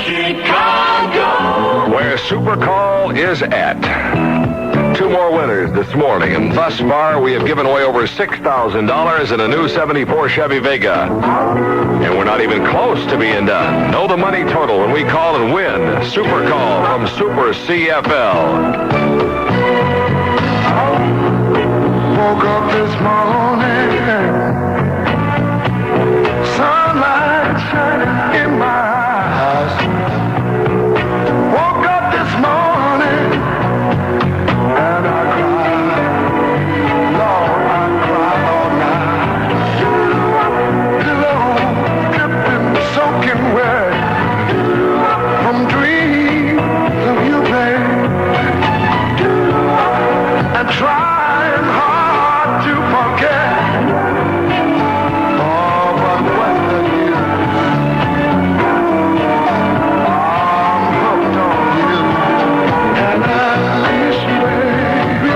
Chicago, where Supercall is at. 2 more winners this morning, and thus far we have given away over $6,000 in a new 74 Chevy Vega. And we're not even close to being done. Know the money total when we call and win. Supercall from Super CFL. Woke up this morning, sunlight shining in my eyes. Woke up this morning and I cried. Lord, I cried all night. Pillow dripping, soaking wet from dreams of you, babe. And trying hard to forget. Oh, but what's the use? I'm hooked on you, and I miss you, baby,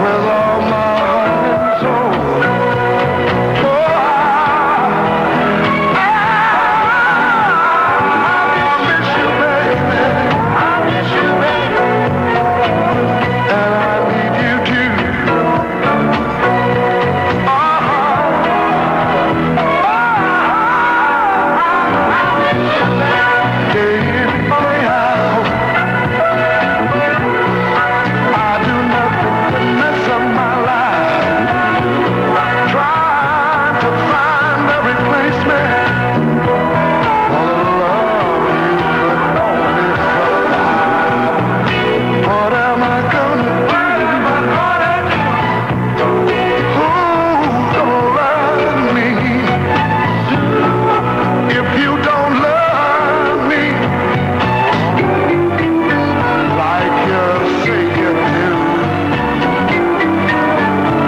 with all my heart and soul. Oh, I miss you, baby. I miss you, baby. And I need you too. Day in, day out, I do nothing but mess up my life, trying to find a replacement for the love you could only provide. What am I gonna do? Who's gonna love me if you don't love me like you say you do?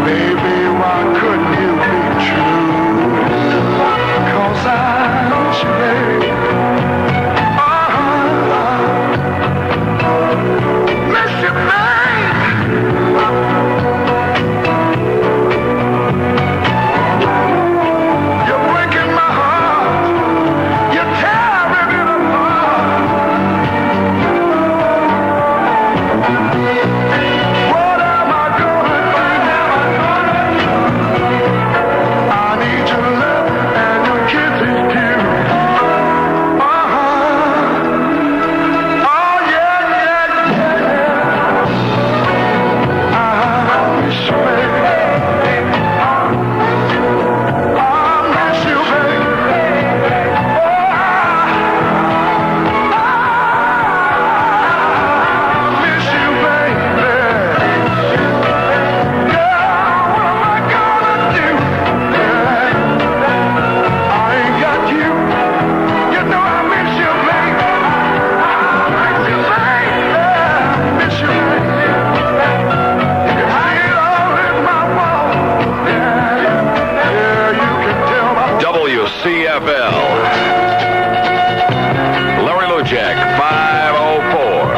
Baby, why couldn't you be true? 'Cause I miss you, baby. Miss you, baby. You're breaking my heart. You're tearing it apart. What am I gonna do? I need your love and your kisses too. Oh yeah, yeah, yeah. I miss you, baby. I miss you, baby. Miss you, baby. Yeah, what am I gonna do? Yeah, I ain't got you. You know I miss you, baby. I miss you, baby. Miss you, baby. You can see it all in my wall. Yeah, you can tell my WCFL. Larry Lujack, 504.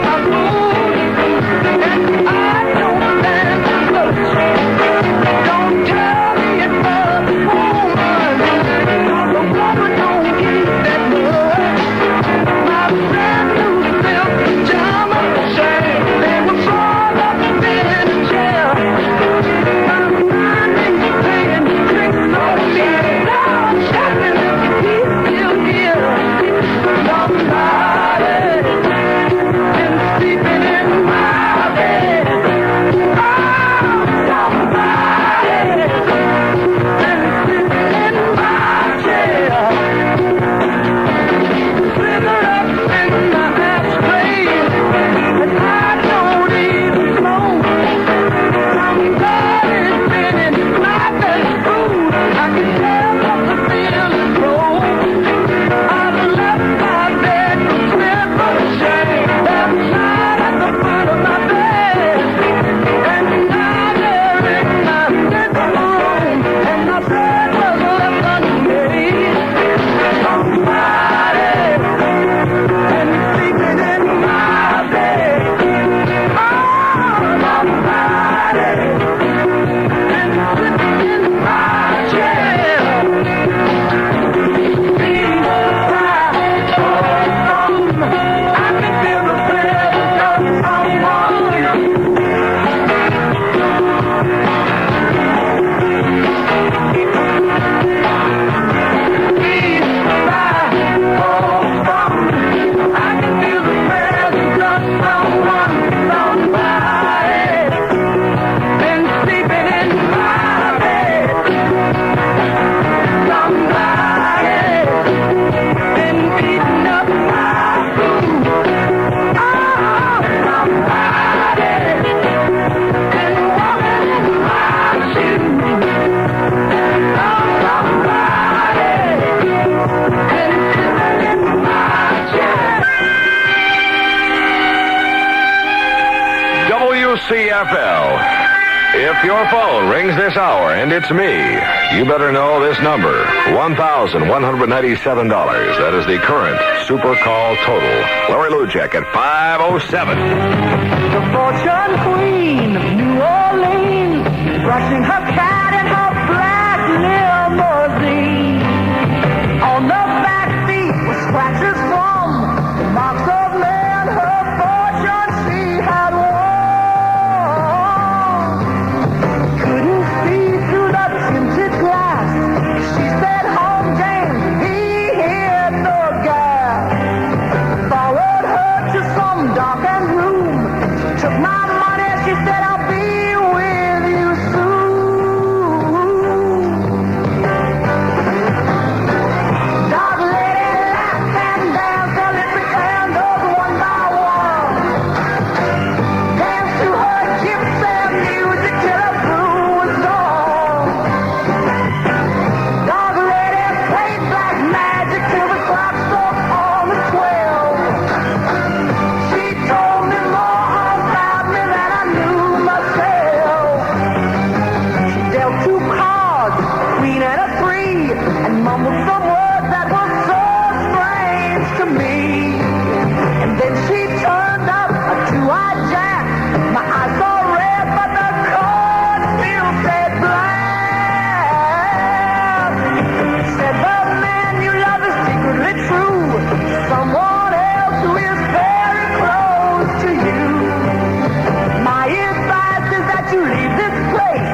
my WCFL. If your phone rings this hour and it's me, you better know this number, $1,197. That is the current Super Call total. Larry Lujack at 507. The fortune queen of New Orleans, brushing her cat in her black limousine. On the back seat were scratches from the marks of man, her fortune she had won. Couldn't see through the tinted glass. She said, "Home, James, he had no gas." Followed her to some darkened room. Took my money, she said, "I'll be with you soon." Dog lady laughed and danced her little candles one by one. Danced to her gypsy music till the brew was gone. Dog lady played black magic till the clock struck on the 12. She told me more about me than I knew myself. She dealt two cards, a queen and a three, and mumbled some words that were so strange to me. And then she turned up a two-eyed jack. My eyes saw red, but the card still said black. Said the man you love is secretly true to someone else who is very close to you. My advice is that you leave this place,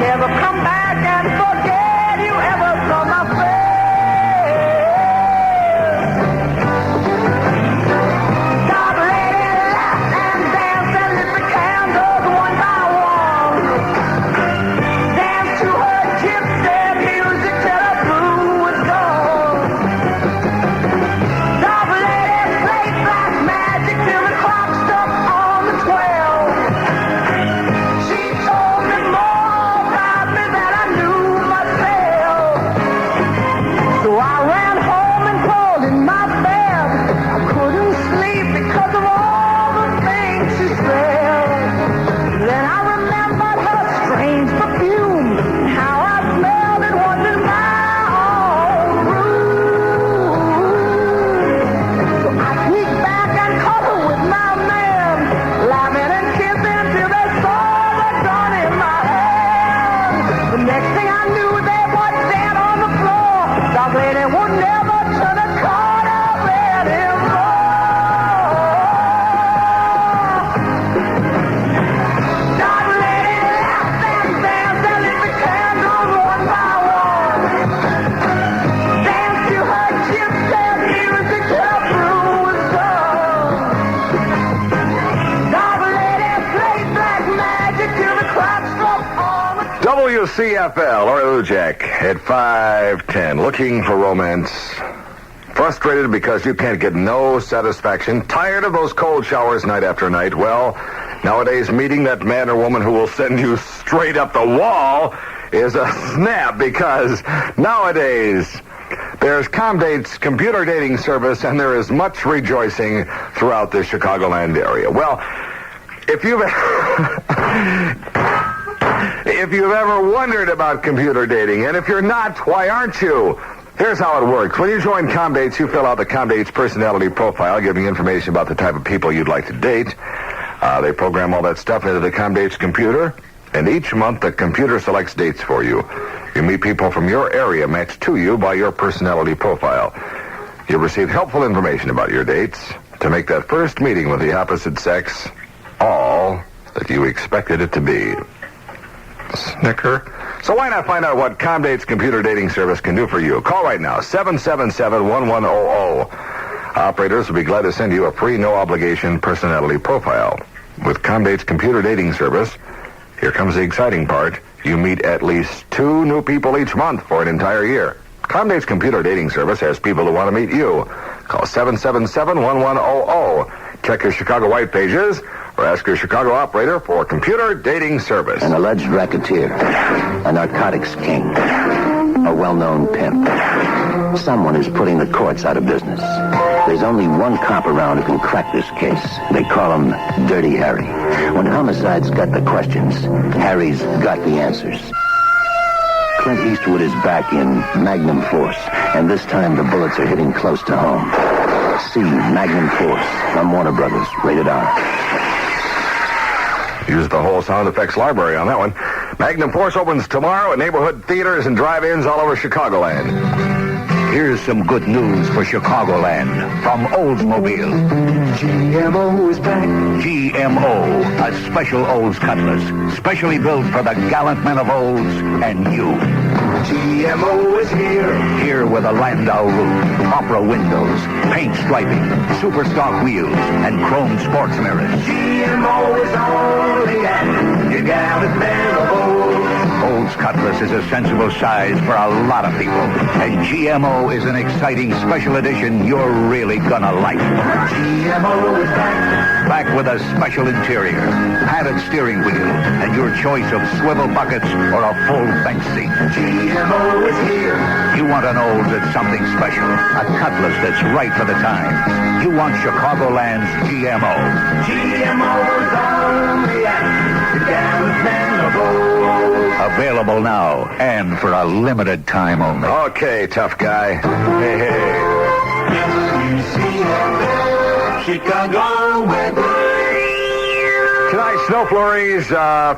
never come back and forget you ever saw my face. Dog lady laughed and danced and lit the candles one by one. Danced to her gypsy music till the brew was gone. Dog lady played black magic till the clock struck on the 12. She told me more about me than I knew myself. So I ran home and crawled in my bed. I couldn't sleep because of all the things she said. Then I remembered her strange perfume and how I smelled it was in my own room. So I sneaked back and caught her with my man, laughing and kissing till they saw the gun in my hand. The next thing I knew, they were dead on the floor. Dog lady would never turn a card up anymore. Dog lady laughed and danced and lit the candles one by one. Danced to her gypsy music till the brew was gone. Dog lady played black magic till the clock struck on the WCFL, Larry Lujack at 510. Looking for romance. Frustrated because you can't get no satisfaction. Tired of those cold showers night after night. Well, nowadays meeting that man or woman who will send you straight up the wall is a snap, because nowadays there's Comdate's computer dating service, and there is much rejoicing throughout the Chicagoland area. Well, if you've if you've ever wondered about computer dating, and if you're not, why aren't you? Here's how it works. When you join Comdates, you fill out the Comdates personality profile, giving information about the type of people you'd like to date. They program all that stuff into the Comdates computer, and each month the computer selects dates for you. You meet people from your area matched to you by your personality profile. You'll receive helpful information about your dates to make that first meeting with the opposite sex all that you expected it to be. Snicker. So why not find out what Comdate's computer dating service can do for you? Call right now, 777-1100. Operators will be glad to send you a free, no-obligation personality profile. With Comdate's computer dating service, here comes the exciting part. You meet at least 2 new people each month for an entire year. Comdate's computer dating service has people who want to meet you. Call 777-1100. Check your Chicago White pages or ask your Chicago operator for computer dating service. An alleged racketeer, a narcotics king, a well-known pimp. Someone is putting the courts out of business. There's only one cop around who can crack this case. They call him Dirty Harry. When homicide's got the questions, Harry's got the answers. Clint Eastwood is back in Magnum Force, and this time the bullets are hitting close to home. See Magnum Force from Warner Brothers, rated R. Use the whole sound effects library on that one. Magnum Force opens tomorrow at neighborhood theaters and drive-ins all over Chicagoland. Here's some good news for Chicagoland from Oldsmobile. GMO is back. GMO, a special Olds cutlass, specially built for the gallant men of Olds and you. GMO is here. Here with a Landau roof, opera windows, paint striping, super stock wheels, and chrome sports mirrors. GMO is only at your gallant men of Olds. Olds Cutlass is a sensible size for a lot of people. And GMO is an exciting special edition you're really gonna like. GMO is back. Back with a special interior, padded steering wheel, and your choice of swivel buckets or a full bench seat. GMO is here. You want an Olds that's something special, a Cutlass that's right for the times. You want Chicagoland's GMO. GMO is only at your gallant men of Olds. Available now and for a limited time only. Okay, tough guy. Hey, hey. WCFL, Chicago weather. Tonight, snow flurries,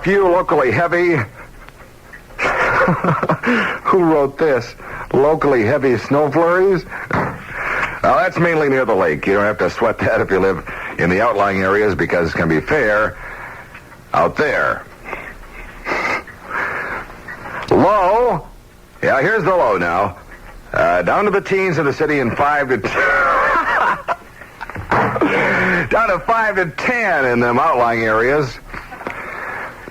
few locally heavy. Who wrote this? Locally heavy snow flurries? Now, that's mainly near the lake. You don't have to sweat that if you live in the outlying areas because it's going to be fair out there. Low. Yeah, here's the low now. Down to the teens in the city and 5 to... down to 5 to 10 in them outlying areas.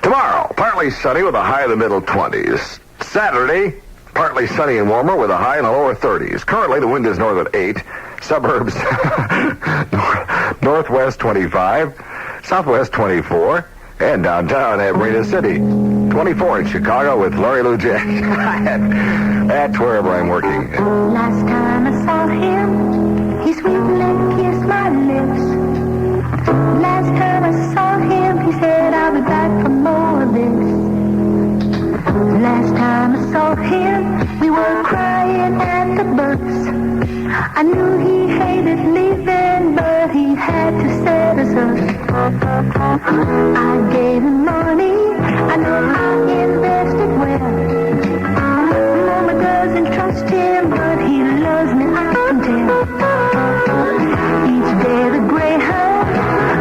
Tomorrow, partly sunny with a high in the middle 20s. Saturday, partly sunny and warmer with a high in the lower 30s. Currently, the wind is north at 8. Suburbs, northwest 25. Southwest 24. And downtown at Marina City. 24 in Chicago with Larry Lujack. That's wherever I'm working. Last time I saw him, he sweetly kissed my lips. Last time I saw him, he said, I'll be back for more of this. Last time I saw him, we were crying at the bus. I knew he hated leaving, but he had to set us up. I gave him money, I know I invested well. Mama doesn't trust him, but he loves me, I can tell. Each day the Greyhound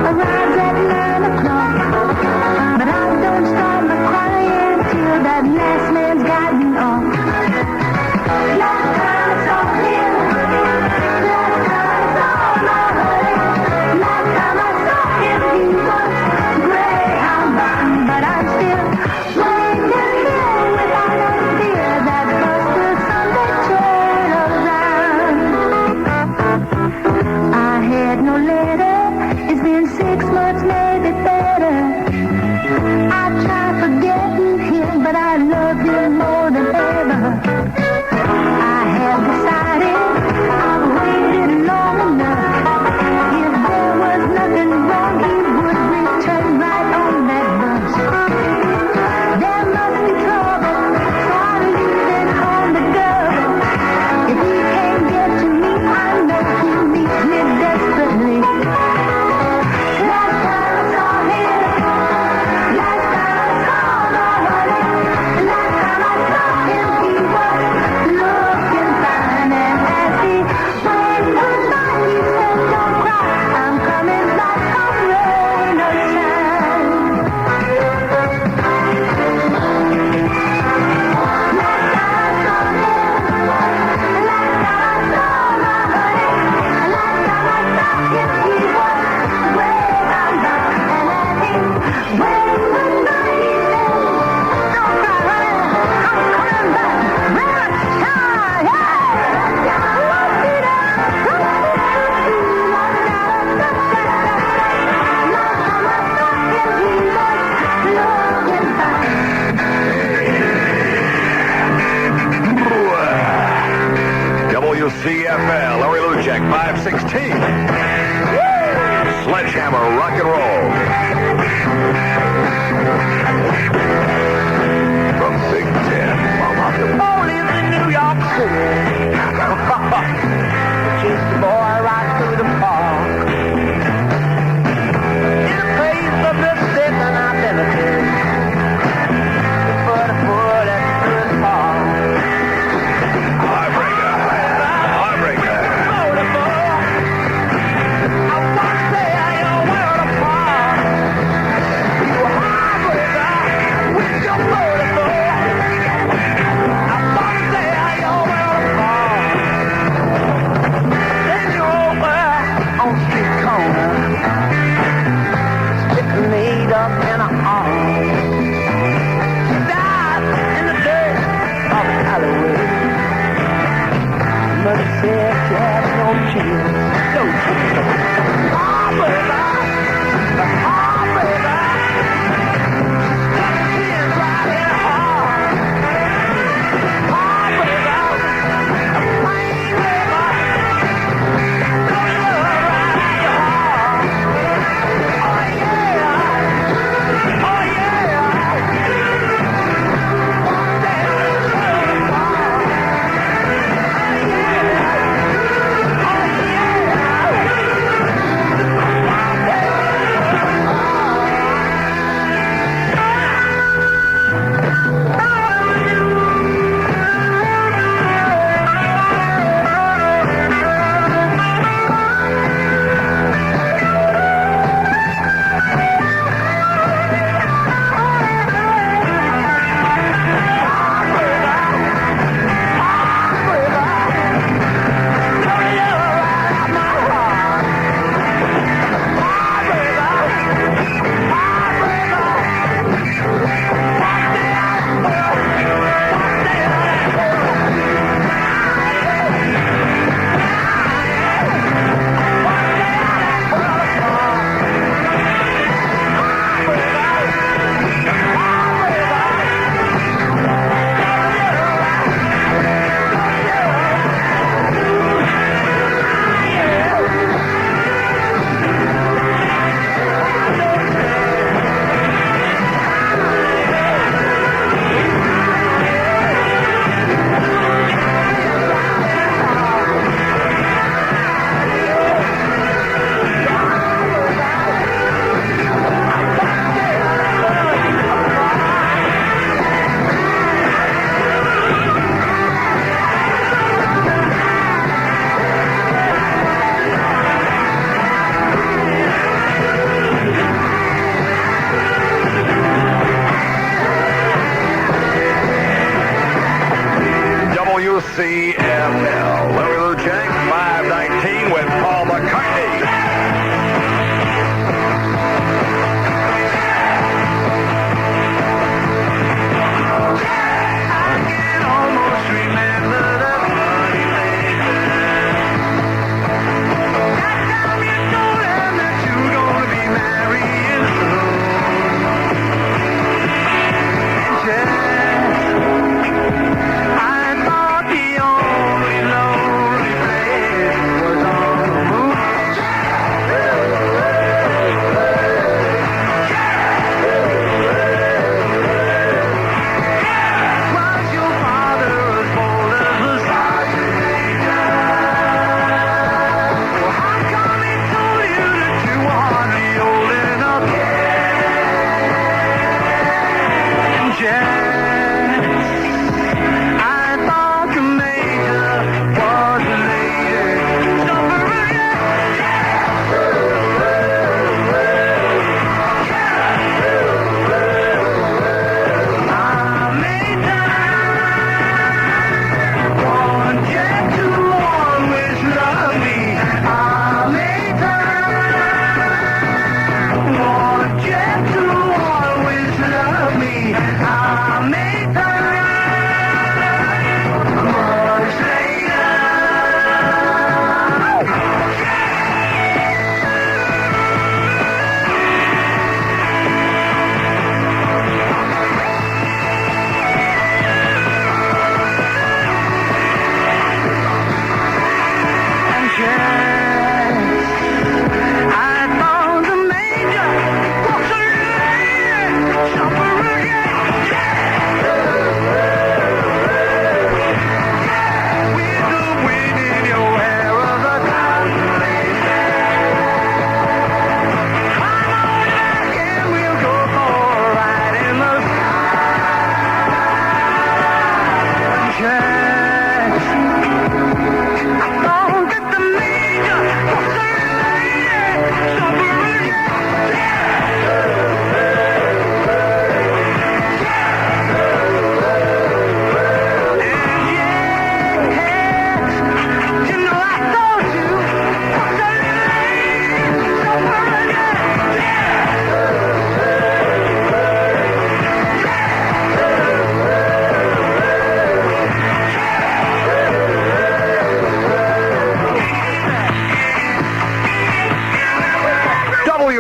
arrives at 9 o'clock. But I don't stop my crying till that last man's gotten off. Last time I saw him, last time I saw my honey. Last time I saw him, he was Greyhound bound. But I'm still running down hill without a fear that Buster Sunday trail around. Texas team. Sledgehammer rock and roll. From Big Ten. Police in New York City. Chased the boy right through the park. In a place of mistaken identity. Foot to foot at the park. Heartbreaker. I want to say you're world apart.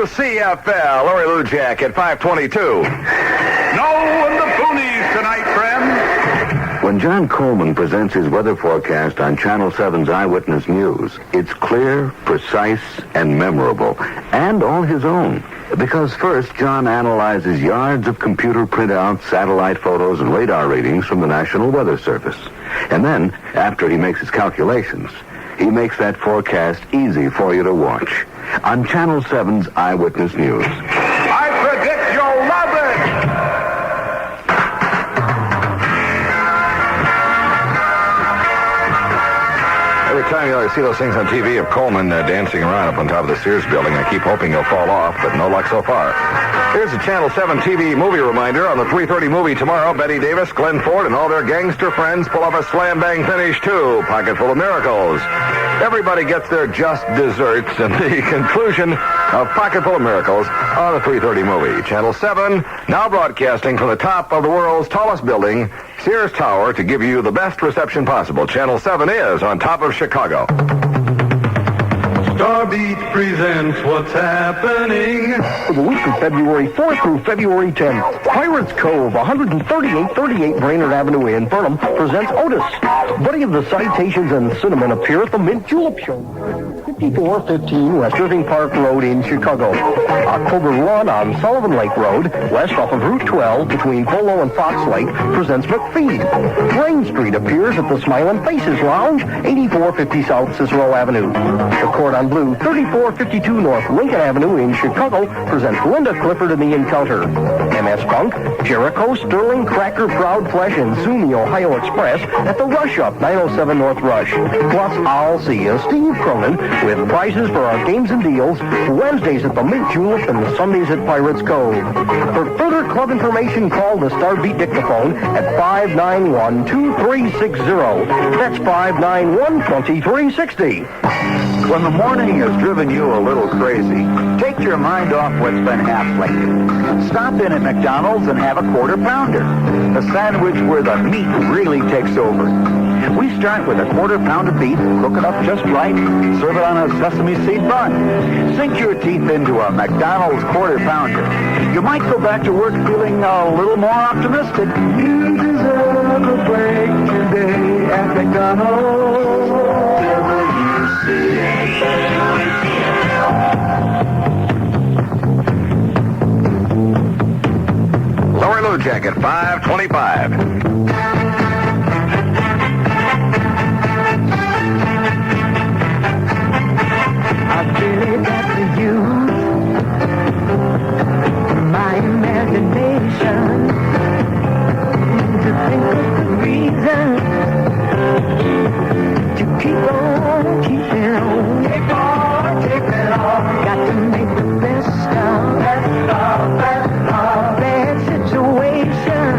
WCFL, Lori Lujack at 522. No in the boonies tonight, friends. When John Coleman presents his weather forecast on Channel 7's Eyewitness News, it's clear, precise, and memorable, and all his own. Because first, John analyzes yards of computer printouts, satellite photos, and radar readings from the National Weather Service. And then, after he makes his calculations, he makes that forecast easy for you to watch on Channel 7's Eyewitness News. I predict you'll love it. Every time I see those things on TV of Coleman dancing around up on top of the Sears building, I keep hoping he'll fall off, but no luck so far. Here's a Channel 7 TV movie reminder. On the 3:30 movie tomorrow, Betty Davis, Glenn Ford, and all their gangster friends pull off a slam-bang finish, too. Pocket full of miracles. Everybody gets their just desserts, and the conclusion of Pocket full of miracles on the 3:30 movie. Channel 7, now broadcasting from the top of the world's tallest building, Sears Tower, to give you the best reception possible. Channel 7 is on top of Chicago. Star Beach presents What's Happening. For the week of February 4th through February 10th, Pirates Cove, 13838 Brainerd Avenue in Burnham, presents Otis. Buddy of the Citations and Cinnamon appear at the Mint Julep Show. 5415 West Irving Park Road in Chicago. October 1 on Sullivan Lake Road, west off of Route 12 between Polo and Fox Lake, presents McPhee. Rain Street appears at the Smiling Faces Lounge, 8450 South Cicero Avenue. The Cordon Blue, 3452 North Lincoln Avenue in Chicago, presents Linda Clifford and the Encounter. MS Funk, Jericho, Sterling, Cracker, Proud Flesh, and soon the Ohio Express at the Rush Up, 907 North Rush. Plus, I'll see you, Steve Cronin, with prizes for our games and deals, Wednesdays at the Mint Julep and Sundays at Pirates Cove. For further club information, call the Starbeat dictaphone at 591-2360. That's 591-2360. When the morning has driven you a little crazy, take your mind off what's been happening. Stop in at McDonald's and have a quarter pounder. A sandwich where the meat really takes over. We start with a quarter pound of beef, cook it up just right, serve it on a sesame seed bun. Sink your teeth into a McDonald's quarter pounder. You might go back to work feeling a little more optimistic. You deserve a break today at McDonald's. Lori Lujack at 525. I really got to use my imagination to think of the reason to keep on keeping on. Keep on keeping on. Got to make the best of a bad situation.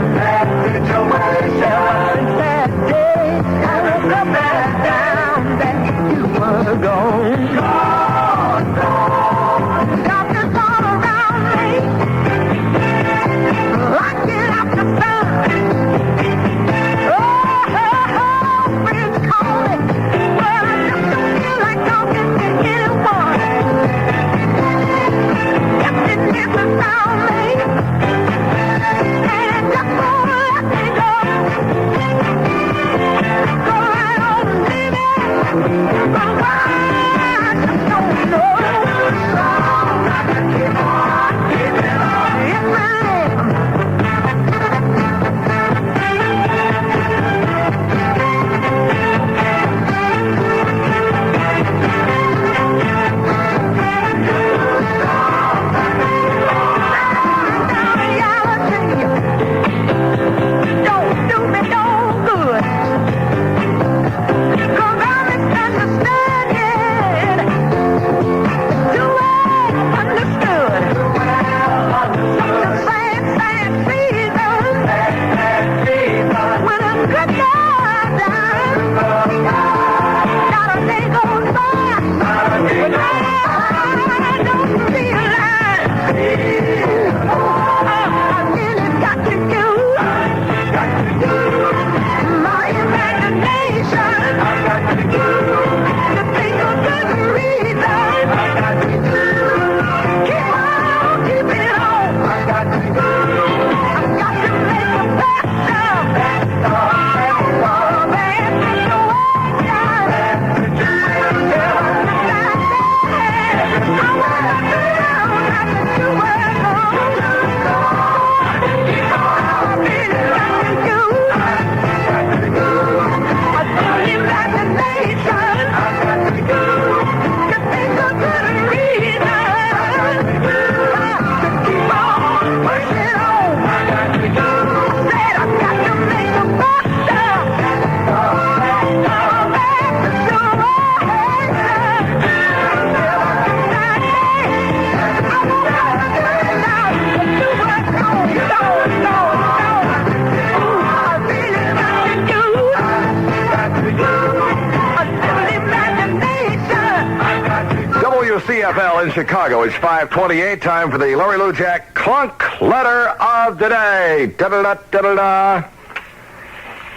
WCFL in Chicago. It's 5:28. Time for the Lori Lujack Clunk Letter of the Day. Da-da-da-da-da-da.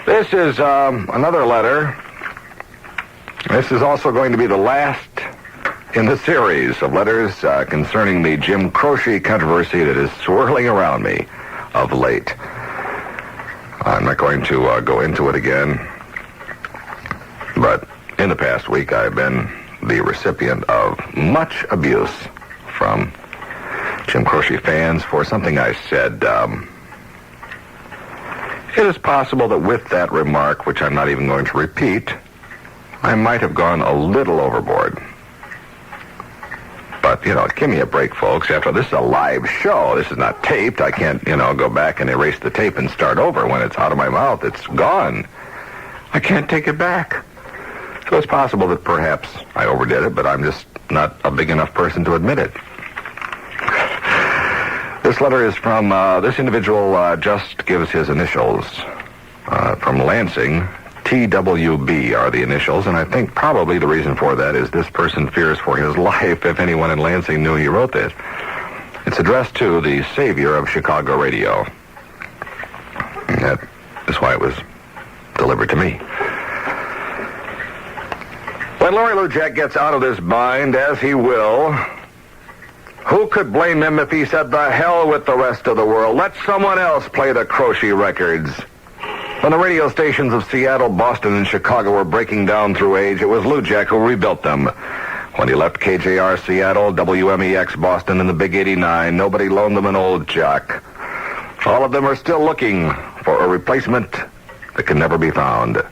This is another letter. This is also going to be the last in the series of letters concerning the Jim Croce controversy that is swirling around me of late. I'm not going to go into it again, but in the past week I've been the recipient of much abuse from Jim Croce fans for something I said. It is possible that with that remark, which I'm not even going to repeat, I might have gone a little overboard. But, give me a break, folks. After this is a live show. This is not taped. I can't, go back and erase the tape and start over. When it's out of my mouth, it's gone. I can't take it back. So it's possible that perhaps I overdid it, but I'm just not a big enough person to admit it. This letter is from, this individual just gives his initials from Lansing. TWB are the initials, and I think probably the reason for that is this person fears for his life if anyone in Lansing knew he wrote this. It's addressed to the savior of Chicago radio. And that is why it was delivered to me. When Lori Lujack gets out of this bind, as he will, who could blame him if he said, "The hell with the rest of the world. Let someone else play the Croce records"? When the radio stations of Seattle, Boston, and Chicago were breaking down through age, it was Lujack who rebuilt them. When he left KJR Seattle, WMEX Boston, and the Big 89, nobody loaned them an old jock. All of them are still looking for a replacement that can never be found.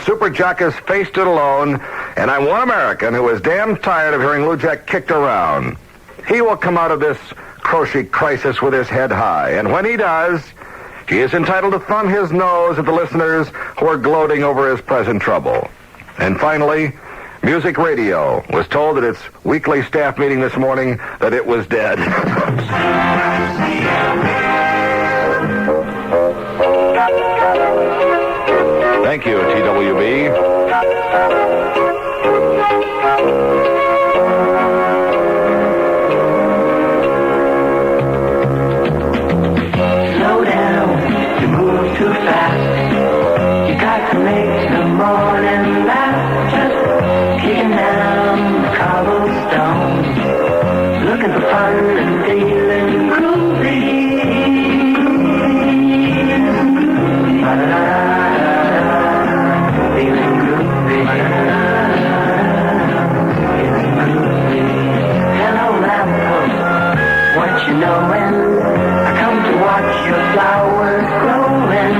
Super Jock has faced it alone, and I'm one American who is damn tired of hearing Lujack kicked around. He will come out of this Croce crisis with his head high, and when he does, he is entitled to thumb his nose at the listeners who are gloating over his present trouble. And finally, Music Radio was told at its weekly staff meeting this morning that it was dead. Thank you, TWB. Slow down, you move too fast. You got to make the morning last. Just kicking down the cobblestones, looking for fun and feeling groovy. Feeling groovy. Hello, lamppost, what you knowin'? I come to watch your flowers growing.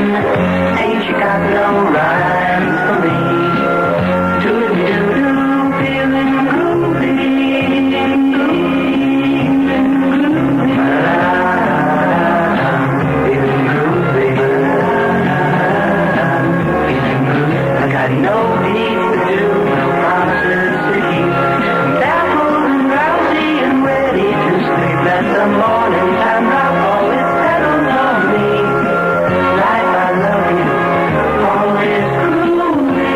Ain't you got no rhymes for me? Doo-doo-doo-doo, feeling groovy. Feeling groovy. Feeling groovy. I got no deeds to do, no promises to keep. I'm baffled and drowsy and ready to sleep. Let the morning time drop always settles on me. Life, I love you, always groovy.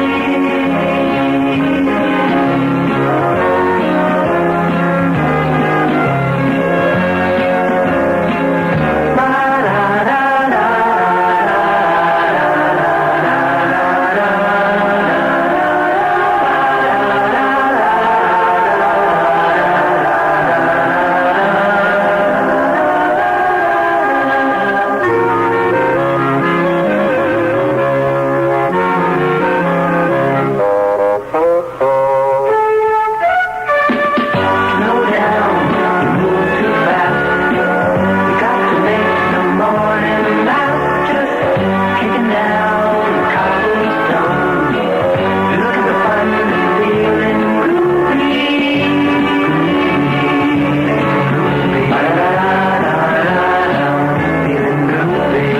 Slow down, you move too fast. You got to make the morning last. Just kicking down the cobblestones, looking for fun and feeling groovy. Feeling groovy.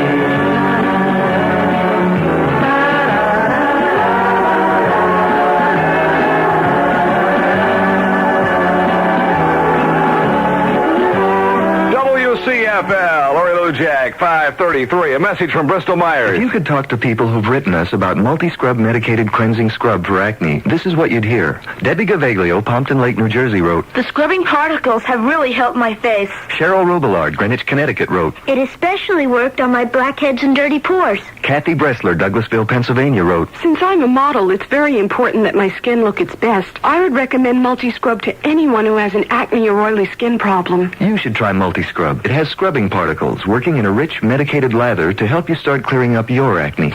WCFL, Lori Lujack, 533. A message from Bristol Myers. If you could talk to people who've written us about multi-scrub medicated cleansing scrub for acne, this is what you'd hear. Debbie Gavaglio, Pompton Lake, New Jersey, wrote. The scrubbing particles have really helped my face. Cheryl Rubillard, Greenwich, Connecticut, wrote. It especially worked on my blackheads and dirty pores. Kathy Bressler, Douglasville, Pennsylvania, wrote. Since I'm a model, it's very important that my skin look its best. I would recommend multi-scrub to anyone who has an acne or oily skin problem. You should try multi-scrub. It has scrubbing particles working in a rich medicated lather to help you start clearing up your acne.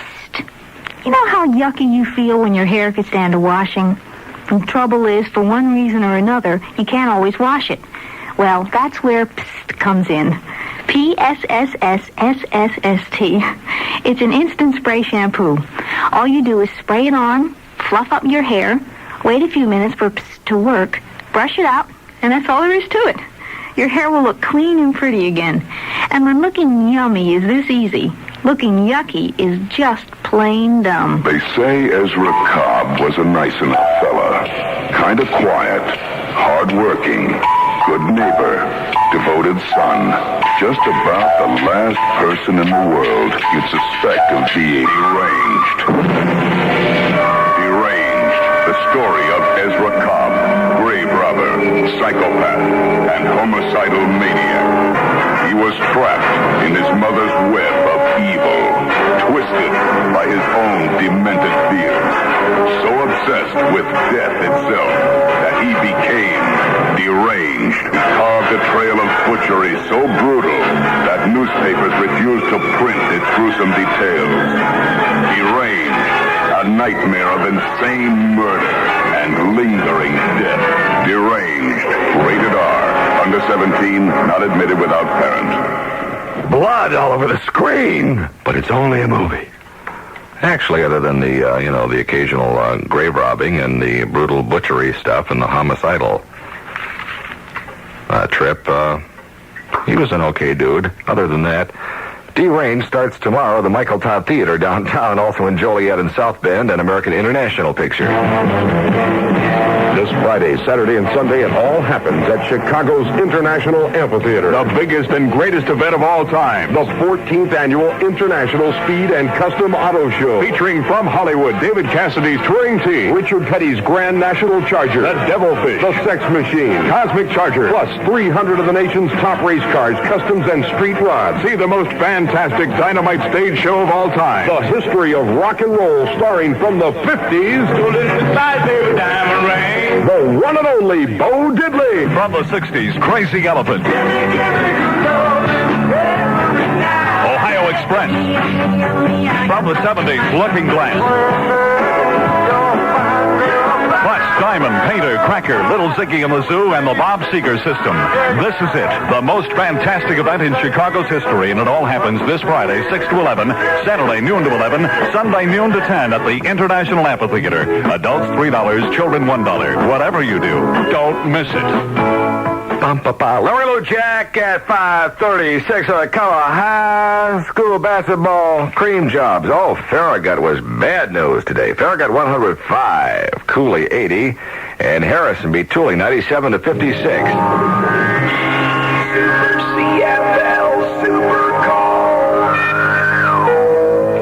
You know how yucky you feel when your hair gets down to washing? The trouble is, for one reason or another, you can't always wash it. Well, that's where Psst comes in. P-S-S-S-S-S-S-T. It's an instant spray shampoo. All you do is spray it on, fluff up your hair, wait a few minutes for Psst to work, brush it out, and that's all there is to it. Your hair will look clean and pretty again. And when looking yummy is this easy, looking yucky is just plain dumb. They say Ezra Cobb was a nice enough fella. Kind of quiet, hard-working, good neighbor, devoted son. Just about the last person in the world you'd suspect of being deranged. Deranged, the story of Ezra Cobb, grave robber, psychopath, and homicidal maniac. He was trapped in his mother's web of evil, twisted by his own demented fears, so obsessed with death itself that he became deranged. He carved a trail of butchery so brutal that newspapers refused to print its gruesome details. Deranged, a nightmare of insane murder and lingering death. Deranged, rated R, under 17, not admitted without parent. Blood all over the screen, but it's only a movie. Actually, other than the, the occasional grave robbing and the brutal butchery stuff and the homicidal trip, he was an okay dude. Other than that, Deranged starts tomorrow at the Michael Todd Theater downtown, also in Joliet and South Bend, and American International Picture. This Friday, Saturday, and Sunday, it all happens at Chicago's International Amphitheater. The biggest and greatest event of all time. The 14th Annual International Speed and Custom Auto Show. Featuring from Hollywood, David Cassidy's touring team. Richard Petty's Grand National Charger. The Devilfish. The Sex Machine. Cosmic Charger. Plus 300 of the nation's top race cars, customs, and street rods. See the most fantastic dynamite stage show of all time. The history of rock and roll, starring from the 50s to the side, baby, diamond ring. The one and only Bo Diddley. From the 60s, Crazy Elephant. Ohio Express. From the 70s, Looking Glass. Plus, Diamond, Painter, Cracker, Little Ziggy and the Zoo, and the Bob Seger System. This is it, the most fantastic event in Chicago's history, and it all happens this Friday, 6 to 11, Saturday, noon to 11, Sunday, noon to 10 at the International Amphitheater. Adults, $3, children, $1. Whatever you do, don't miss it. Larry Lujack at 5:36 on the color high school basketball cream jobs. Oh, Farragut was bad news today. Farragut 105, Cooley 80, and Harrison beat Tooley 97 to 56. CFL Super Call.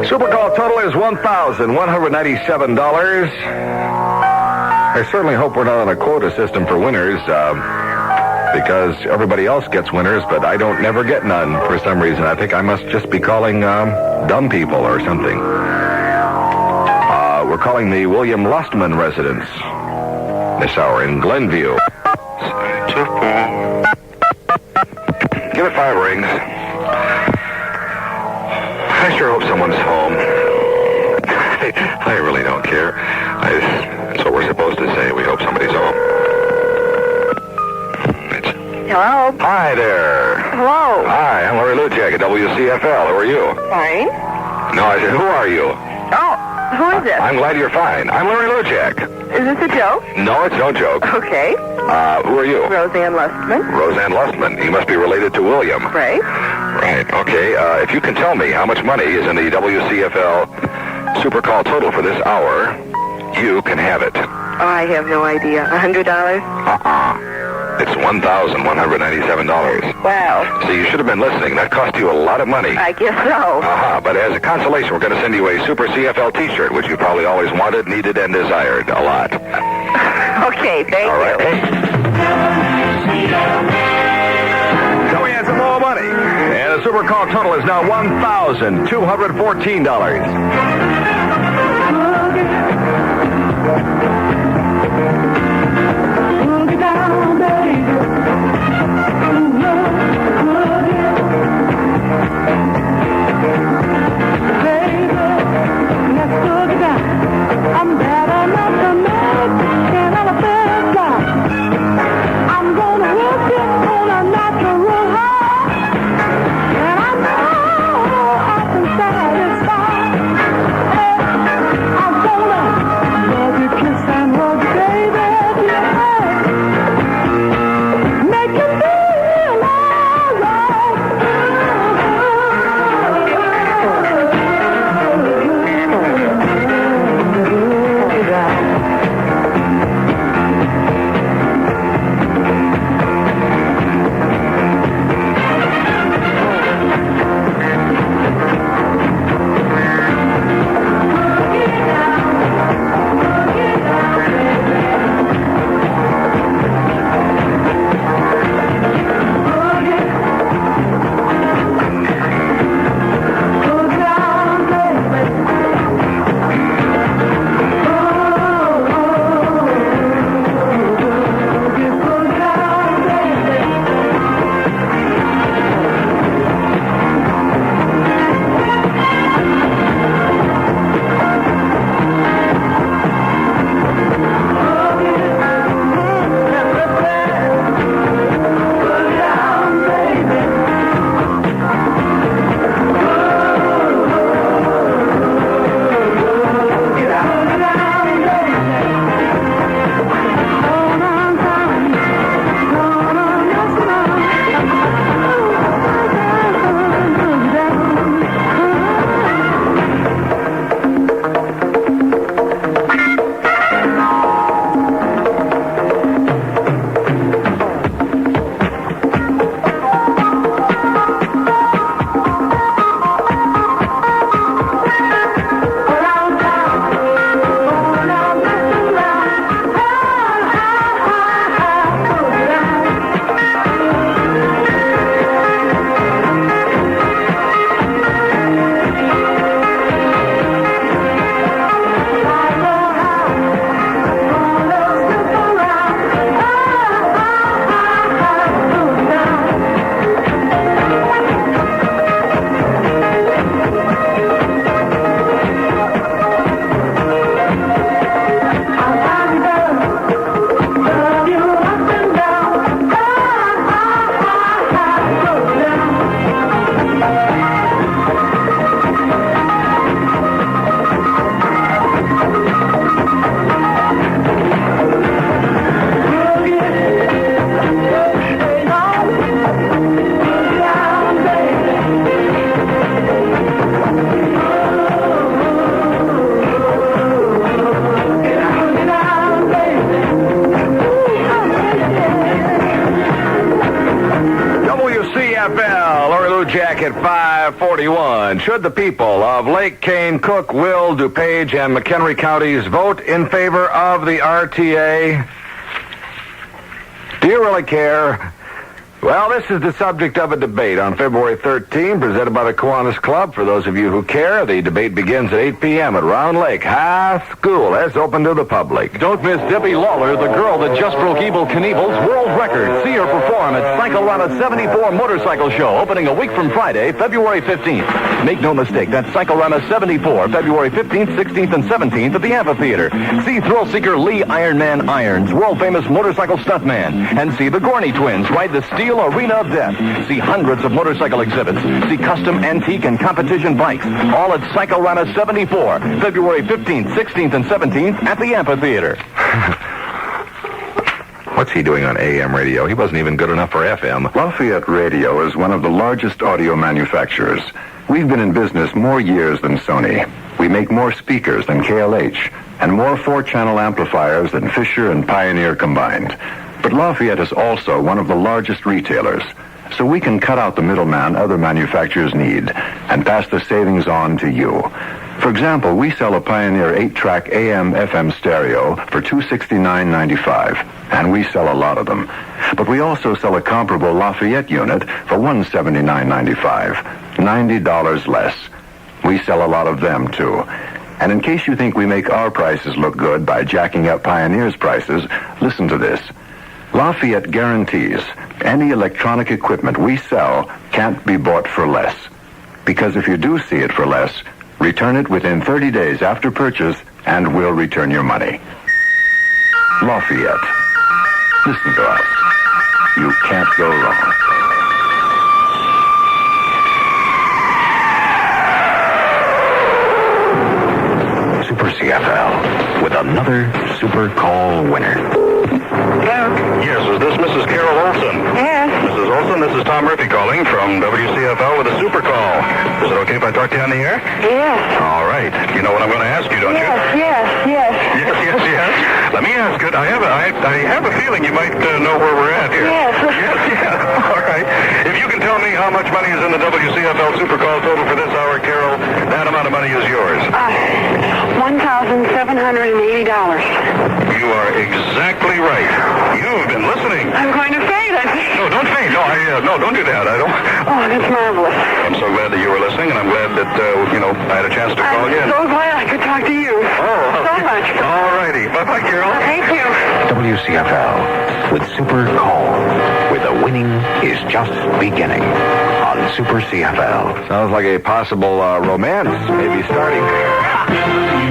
Super Call total is $1,197. I certainly hope we're not on a quota system for winners, because everybody else gets winners, but I don't never get none for some reason. I think I must just be calling dumb people or something. We're calling the William Lustman residence this hour in Glenview. Give it 5 rings. I sure hope someone's home. I really don't care. That's what we're supposed to say. We hope somebody's home. Hello? Hi there. Hello? Hi, I'm Larry Lujack at WCFL. Who are you? Fine. No, I said, who are you? Oh, who is it? I'm glad you're fine. I'm Larry Lujack. Is this a joke? No, it's no joke. Okay. Who are you? Roseanne Lustman. Roseanne Lustman. You must be related to William. Right. Right, okay. If you can tell me how much money is in the WCFL Super Call total for this hour, you can have it. Oh, I have no idea. $100? It's $1,197. Wow. So you should have been listening. That cost you a lot of money. I guess so. But as a consolation, we're going to send you a Super CFL T-shirt, which you probably always wanted, needed, and desired a lot. Okay, thank you. All right. So we had some more money, and the Super Call total is now $1,214. I'm bad enough to make and I'm a bad guy. I'm gonna work it on a natural high, and I know I can satisfy. I'm gonna love you, kiss and hug, baby, yeah. Make you feel WCFL, Lujack at 541. Should the people of Lake, Kane, Cook, Will, DuPage, and McHenry counties vote in favor of the RTA? Do you really care? Well, this is the subject of a debate on February 13, presented by the Kiwanis Club. For those of you who care, the debate begins at 8 p.m. at Round Lake High School. That's open to the public. Don't miss Debbie Lawler, the girl that just broke Evel Knievel's world record. See her perform at Cycle Run 74 Motorcycle Show, opening a week from Friday, February 15th. Make no mistake, that's Cycle Run 74, February 15th, 16th, and 17th at the Amphitheater. See thrill seeker Lee Ironman Irons, world-famous motorcycle stuntman. And see the Gorney twins ride the Steel Arena of Death. See hundreds of motorcycle exhibits. See custom, antique, and competition bikes. All at Cycle Run 74, February 15th, 16th, and 17th at the Amphitheater. What's he doing on AM radio? He wasn't even good enough for FM. Lafayette Radio is one of the largest audio manufacturers. We've been in business more years than Sony. We make more speakers than KLH and more 4-channel amplifiers than Fisher and Pioneer combined. But Lafayette is also one of the largest retailers, so we can cut out the middleman other manufacturers need and pass the savings on to you. For example, we sell a Pioneer 8-track AM/FM stereo for $269.95, and we sell a lot of them. But we also sell a comparable Lafayette unit for $179.95, $90 less. We sell a lot of them, too. And in case you think we make our prices look good by jacking up Pioneer's prices, listen to this. Lafayette guarantees any electronic equipment we sell can't be bought for less. Because if you do see it for less, return it within 30 days after purchase, and we'll return your money. Lafayette. Listen to us. You can't go wrong. Super CFL with another Super Call winner. Hello? Yes, is this Mrs. Carol Olson? Yes. Mrs. Olson, this is Tom Murphy calling from WCFL with a super call. Is it okay if I talk to you on the air? Yes. All right. You know what I'm going to ask you, don't you? Yes. Yes. Let me ask it. I have a feeling you might know where we're at here. Yes. Yes. All right. If you can tell me how much money is in the WCFL super call total for this hour, Carol, that amount of money is yours. $1,780. You are exactly right. You've been listening. I'm going to faint. No, don't faint. No, don't do that. I don't. Oh, that's marvelous. I'm so glad that you were listening, and I'm glad that, I had a chance to call again. I'm so glad I could talk to you. Oh, so much. All righty. Bye-bye, Carol. Thank you. WCFL with Super Call, where the winning is just beginning on Super CFL. Sounds like a possible romance maybe starting.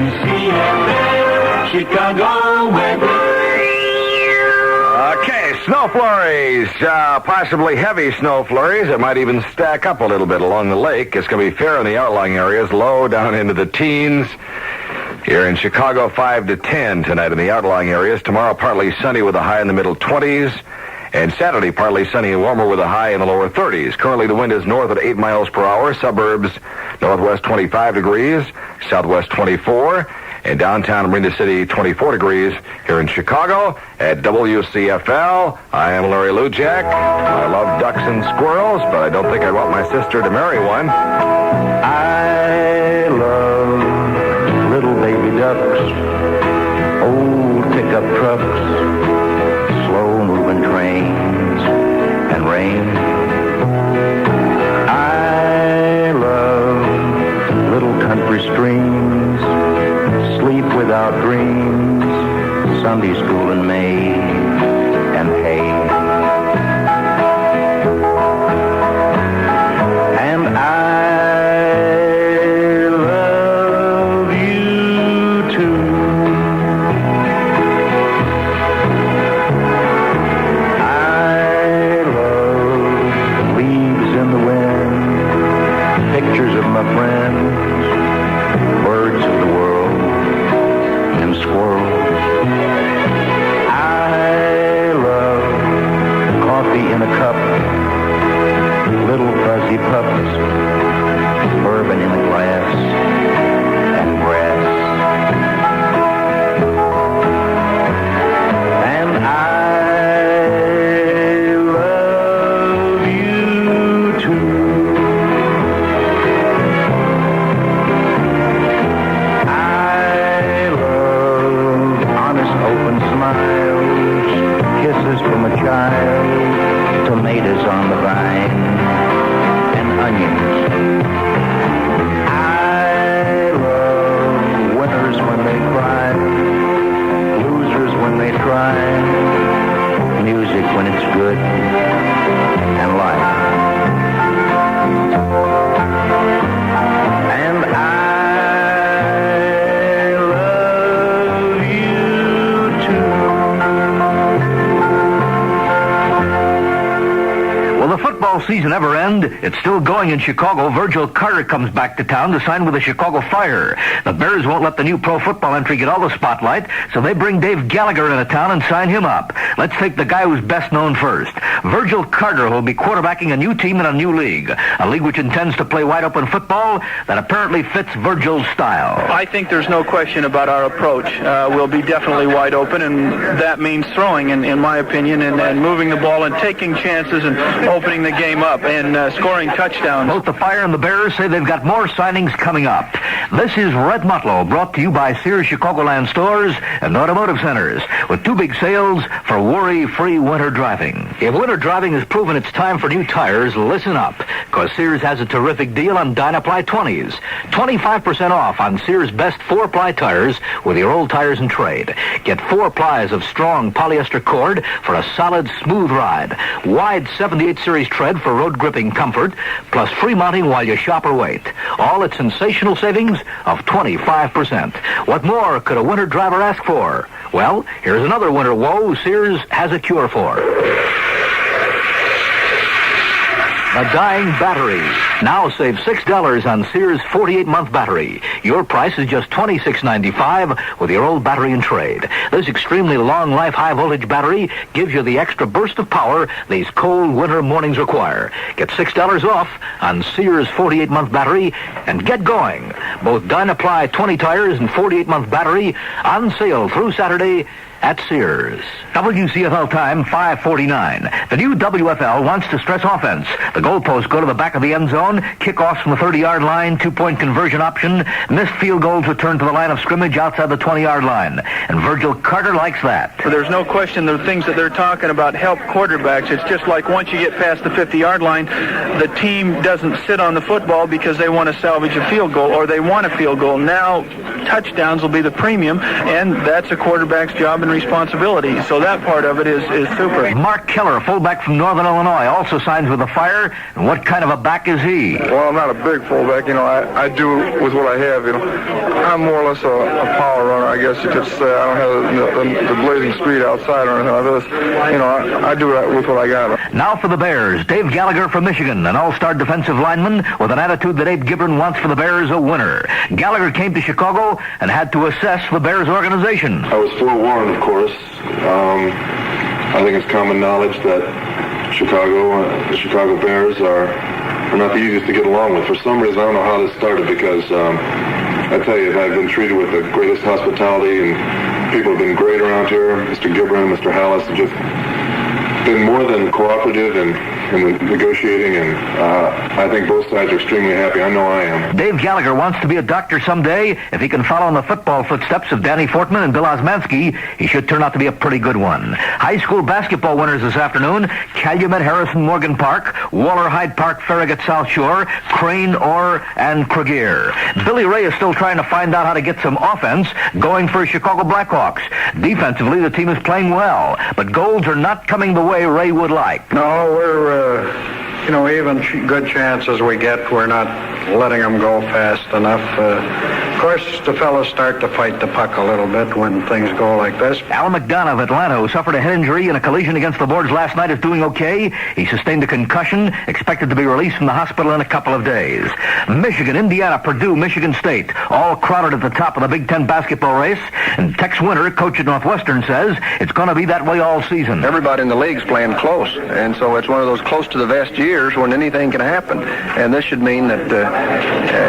WCFL, Chicago weather. Okay, snow flurries, possibly heavy snow flurries. It might even stack up a little bit along the lake. It's going to be fair in the outlying areas, low down into the teens. Here in Chicago, 5 to 10 tonight in the outlying areas. Tomorrow, partly sunny with a high in the middle 20s. And Saturday, partly sunny and warmer with a high in the lower 30s. Currently, the wind is north at 8 miles per hour. Suburbs, northwest 25 degrees, southwest 24. And downtown Marina City, 24 degrees. Here in Chicago at WCFL, I am Larry Lujack. I love ducks and squirrels, but I don't think I'd want my sister to marry one. I love little baby ducks, old pickup trucks, slow-moving trains, and rain. I love little country streams, sleep without dreams, Sunday school in May, and hay. And I love you too. I love leaves in the wind, pictures of my friends, birds of the world, and squirrels. I love coffee in a cup, little fuzzy pups, bourbon in a glass, and grass. And I love you too. I love honest open smiles, kisses from a child, tomatoes on the vine, and onions. I love winners when they cry, losers when they try, music when it's good, and life. And I love you too. Well, the football football season ever end, it's still going in Chicago. Virgil Carter comes back to town to sign with the Chicago Fire. The Bears won't let the new pro football entry get all the spotlight, so they bring Dave Gallagher into town and sign him up. Let's take the guy who's best known first. Virgil Carter will be quarterbacking a new team in a new league, a league which intends to play wide-open football that apparently fits Virgil's style. I think there's no question about our approach. We'll be definitely wide open, and that means throwing, in my opinion, and moving the ball and taking chances and opening the game up and scoring touchdowns. Both the Fire and the Bears say they've got more signings coming up. This is Red Motlow, brought to you by Sears Chicagoland stores and automotive centers, with two big sales for worry-free winter driving. If winter driving has proven it's time for new tires, listen up, because Sears has a terrific deal on Dynaply 20s. 25% off on Sears' best 4-ply tires with your old tires and trade. Get 4 plies of strong polyester cord for a solid, smooth ride. Wide 78 series tread for road gripping comfort, plus free mounting while you shop or wait. All at sensational savings of 25%. What more could a winter driver ask for? Well, here's another winter woe Sears has a cure for. A dying battery. Now save $6 on Sears 48-month battery. Your price is just $26.95 with your old battery in trade. This extremely long-life high-voltage battery gives you the extra burst of power these cold winter mornings require. Get $6 off on Sears 48-month battery and get going. Both Dynaply 20 tires and 48-month battery on sale through Saturday at Sears. WCFL time, 5:49. The new WFL wants to stress offense. The goalposts go to the back of the end zone, kickoffs from the 30-yard line, 2-point conversion option, missed field goals return to the line of scrimmage outside the 20-yard line. And Virgil Carter likes that. There's no question the things that they're talking about help quarterbacks. It's just like once you get past the 50-yard line, the team doesn't sit on the football because they want to salvage a field goal or they want a field goal. Now, touchdowns will be the premium, and that's a quarterback's job and responsibility. So that part of it is super. Mark Keller, fullback from Northern Illinois, also signs with the Fire. And what kind of a back is he? Well, I'm not a big fullback. I do with what I have. I'm more or less a power runner, I guess you could say. I don't have the blazing speed outside or anything like this. I do that with what I got. Now for the Bears, Dave Gallagher from Michigan, an all-star defensive lineman with an attitude that Abe Gibran wants for the Bears, a winner. Gallagher came to Chicago and had to assess the Bears organization. I was forewarned, of course. I think it's common knowledge that the Chicago Bears are not the easiest to get along with. For some reason, I don't know how this started because I tell you, I've been treated with the greatest hospitality and people have been great around here. Mr. Gibran, Mr. Hallis have just been more than cooperative and negotiating, and I think both sides are extremely happy. I know I am. Dave Gallagher wants to be a doctor someday. If he can follow in the football footsteps of Danny Fortman and Bill Osmanski, he should turn out to be a pretty good one. High school basketball winners this afternoon: Calumet, Harrison, Morgan Park, Waller, Hyde Park, Farragut, South Shore, Crane, Orr, and Craigier. Billy Ray is still trying to find out how to get some offense going for Chicago Blackhawks. Defensively, the team is playing well, but goals are not coming the way Ray would like. No, we're even good chances we get, we're not letting them go fast enough. Of course, the fellows start to fight the puck a little bit when things go like this. Al McDonough of Atlanta, who suffered a head injury in a collision against the boards last night, is doing okay. He sustained a concussion, expected to be released from the hospital in a couple of days. Michigan, Indiana, Purdue, Michigan State, all crowded at the top of the Big Ten basketball race. And Tex Winter, coach at Northwestern, says it's going to be that way all season. Everybody in the league's playing close, and so it's one of those close to the vest years when anything can happen. And this should mean that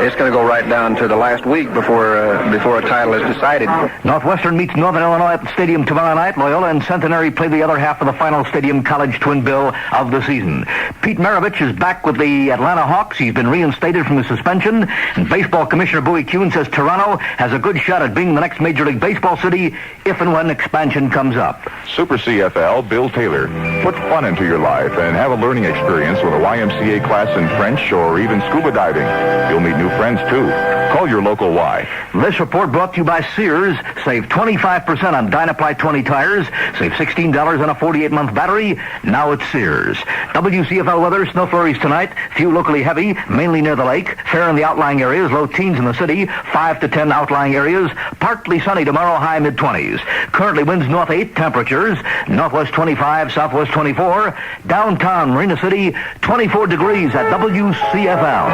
it's going to go right down to the last week before a title is decided. Northwestern meets Northern Illinois at the stadium tomorrow night. Loyola and Centenary play the other half of the final stadium college twin bill of the season. Pete Maravich is back with the Atlanta Hawks. He's been reinstated from the suspension. And baseball commissioner Bowie Kuhn says Toronto has a good shot at being the next Major League Baseball city if and when expansion comes up. Super CFL Bill Taylor. Put fun into your life and have a learning experience with a YMCA class in French or even scuba diving. You'll meet new friends, too. Call your local Y apply. This report brought to you by Sears. Save 25% on Dynaply 20 tires. Save $16 on a 48-month battery. Now at Sears. WCFL weather, snow flurries tonight. Few locally heavy, mainly near the lake. Fair in the outlying areas, low teens in the city. 5 to 10 outlying areas. Partly sunny tomorrow, high mid-20s. Currently winds north 8, temperatures. Northwest 25, southwest 24. Downtown Marina City, 24 degrees at WCFL.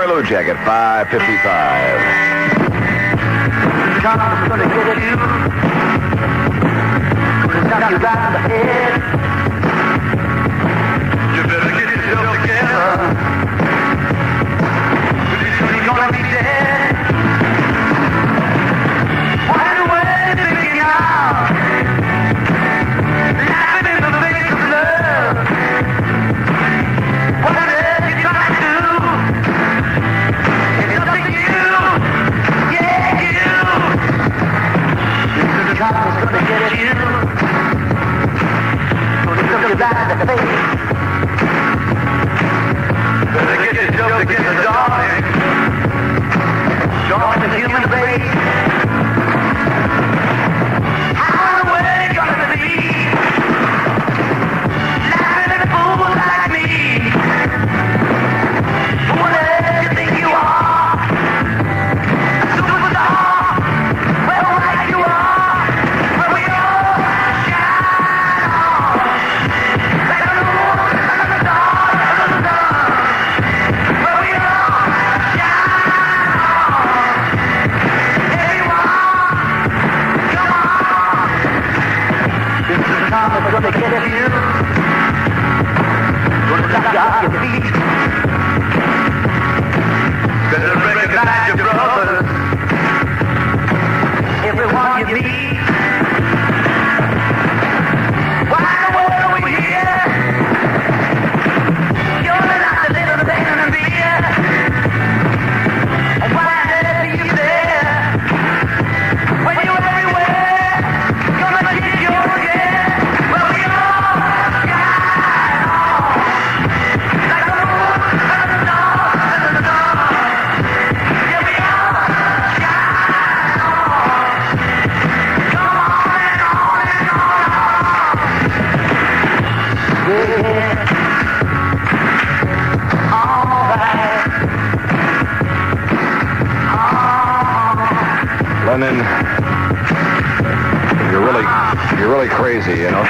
Lujack at 5:55. God's gonna get you. Knock you back to the head. You better get yourself together. You're gonna be dead. Wide awake thinking out. Laughing in the face of love. What on earth you trying to do? It's up to you. Yeah, you. God's gonna get you. Gonna look you back in the face. Better get yourself together, darling. And then you're really crazy, you know.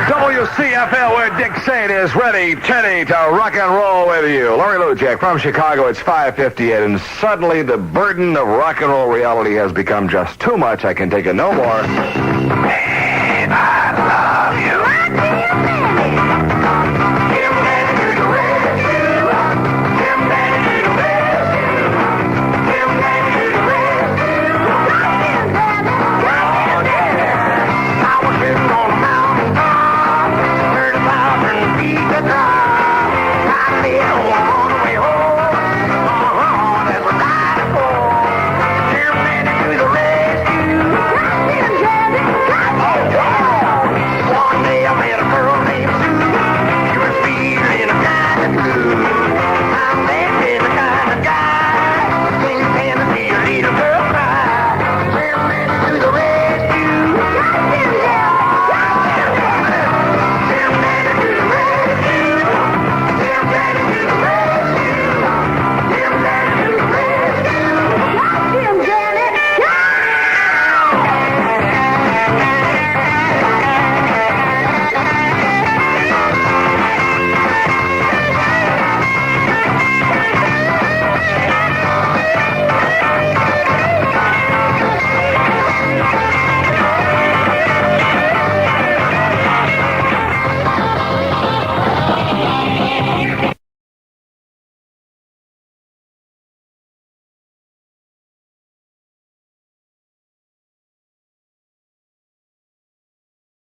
WCFL, where Dick Saint is ready, Teddy, to rock and roll with you. Laurie Lujack from Chicago. It's 5:58, and suddenly the burden of rock and roll reality has become just too much. I can take it no more.